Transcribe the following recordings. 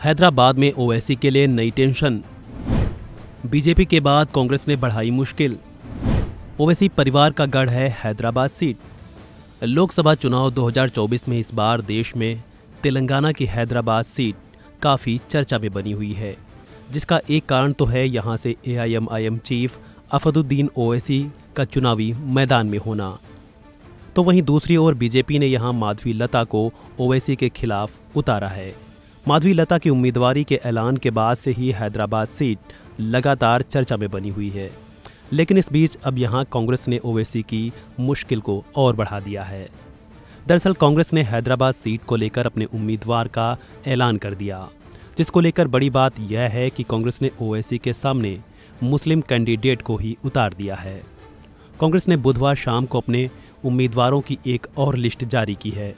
हैदराबाद में ओवैसी के लिए नई टेंशन। बीजेपी के बाद कांग्रेस ने बढ़ाई मुश्किल। ओवैसी परिवार का गढ़ है हैदराबाद सीट। लोकसभा चुनाव 2024 में इस बार देश में तेलंगाना की हैदराबाद सीट काफी चर्चा में बनी हुई है, जिसका एक कारण तो है यहां से एआईएमआईएम चीफ असदुद्दीन ओवैसी का चुनावी मैदान में होना। तो वहीं दूसरी ओर बीजेपी ने यहां माधवी लता को ओवैसी के खिलाफ उतारा है। माधवी लता की उम्मीदवारी के ऐलान के बाद से ही हैदराबाद सीट लगातार चर्चा में बनी हुई है, लेकिन इस बीच अब यहां कांग्रेस ने ओवैसी की मुश्किल को और बढ़ा दिया है। दरअसल कांग्रेस ने हैदराबाद सीट को लेकर अपने उम्मीदवार का ऐलान कर दिया, जिसको लेकर बड़ी बात यह है कि कांग्रेस ने ओवैसी के सामने मुस्लिम कैंडिडेट को ही उतार दिया है। कांग्रेस ने बुधवार शाम को अपने उम्मीदवारों की एक और लिस्ट जारी की है।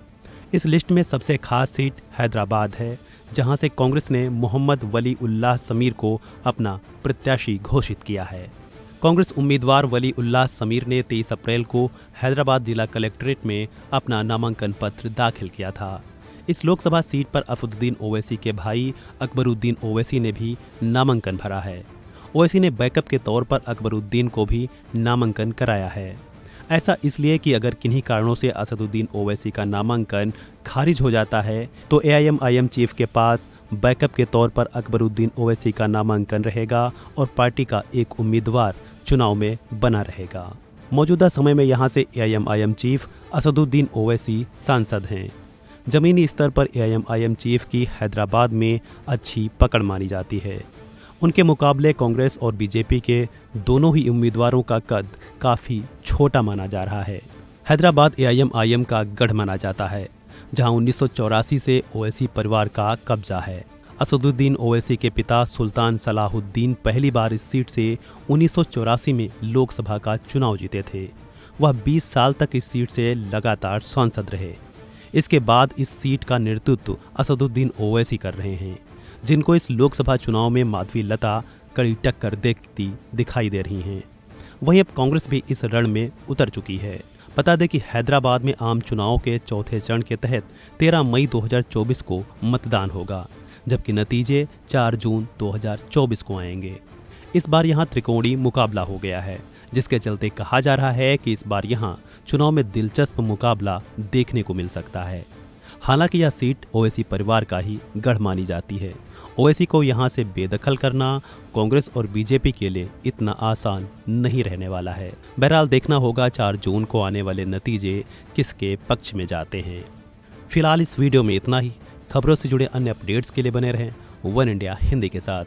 इस लिस्ट में सबसे खास सीट हैदराबाद है, जहां से कांग्रेस ने मोहम्मद वली उल्लाह समीर को अपना प्रत्याशी घोषित किया है। कांग्रेस उम्मीदवार वली उल्लाह समीर ने 23 अप्रैल को हैदराबाद जिला कलेक्ट्रेट में अपना नामांकन पत्र दाखिल किया था। इस लोकसभा सीट पर असदुद्दीन ओवैसी के भाई अकबरुद्दीन ओवैसी ने भी नामांकन भरा है। ओवैसी ने बैकअप के तौर पर अकबरुद्दीन को भी नामांकन कराया है। ऐसा इसलिए कि अगर किन्हीं कारणों से असदुद्दीन ओवैसी का नामांकन खारिज हो जाता है तो एआईएमआईएम चीफ के पास बैकअप के तौर पर अकबरुद्दीन ओवैसी का नामांकन रहेगा और पार्टी का एक उम्मीदवार चुनाव में बना रहेगा। मौजूदा समय में यहां से एआईएमआईएम चीफ असदुद्दीन ओवैसी सांसद हैं। जमीनी स्तर पर एआईएमआईएम चीफ की हैदराबाद में अच्छी पकड़ मानी जाती है। उनके मुकाबले कांग्रेस और बीजेपी के दोनों ही उम्मीदवारों का कद काफी छोटा माना जा रहा है। हैदराबाद एआईएमआईएम का गढ़ माना जाता है, जहां 1984 से ओवैसी परिवार का कब्जा है। असदुद्दीन ओवैसी के पिता सुल्तान सलाहुद्दीन पहली बार इस सीट से 1984 में लोकसभा का चुनाव जीते थे। वह 20 साल तक इस सीट से लगातार सांसद रहे। इसके बाद इस सीट का नेतृत्व असदुद्दीन ओवैसी कर रहे हैं, जिनको इस लोकसभा चुनाव में माधवी लता कड़ी टक्कर देखती दिखाई दे रही हैं। वहीं अब कांग्रेस भी इस रण में उतर चुकी है। बता दें कि हैदराबाद में आम चुनाव के चौथे चरण के तहत 13 मई 2024 को मतदान होगा, जबकि नतीजे 4 जून 2024 को आएंगे। इस बार यहां त्रिकोणीय मुकाबला हो गया है, जिसके चलते कहा जा रहा है कि इस बार यहां चुनाव में दिलचस्प मुकाबला देखने को मिल सकता है। हालांकि यह सीट ओवैसी परिवार का ही गढ़ मानी जाती है। ओवैसी को यहां से बेदखल करना कांग्रेस और बीजेपी के लिए इतना आसान नहीं रहने वाला है। बहरहाल देखना होगा 4 जून को आने वाले नतीजे किसके पक्ष में जाते हैं। फिलहाल इस वीडियो में इतना ही। खबरों से जुड़े अन्य अपडेट्स के लिए बने रहें वन इंडिया हिंदी के साथ।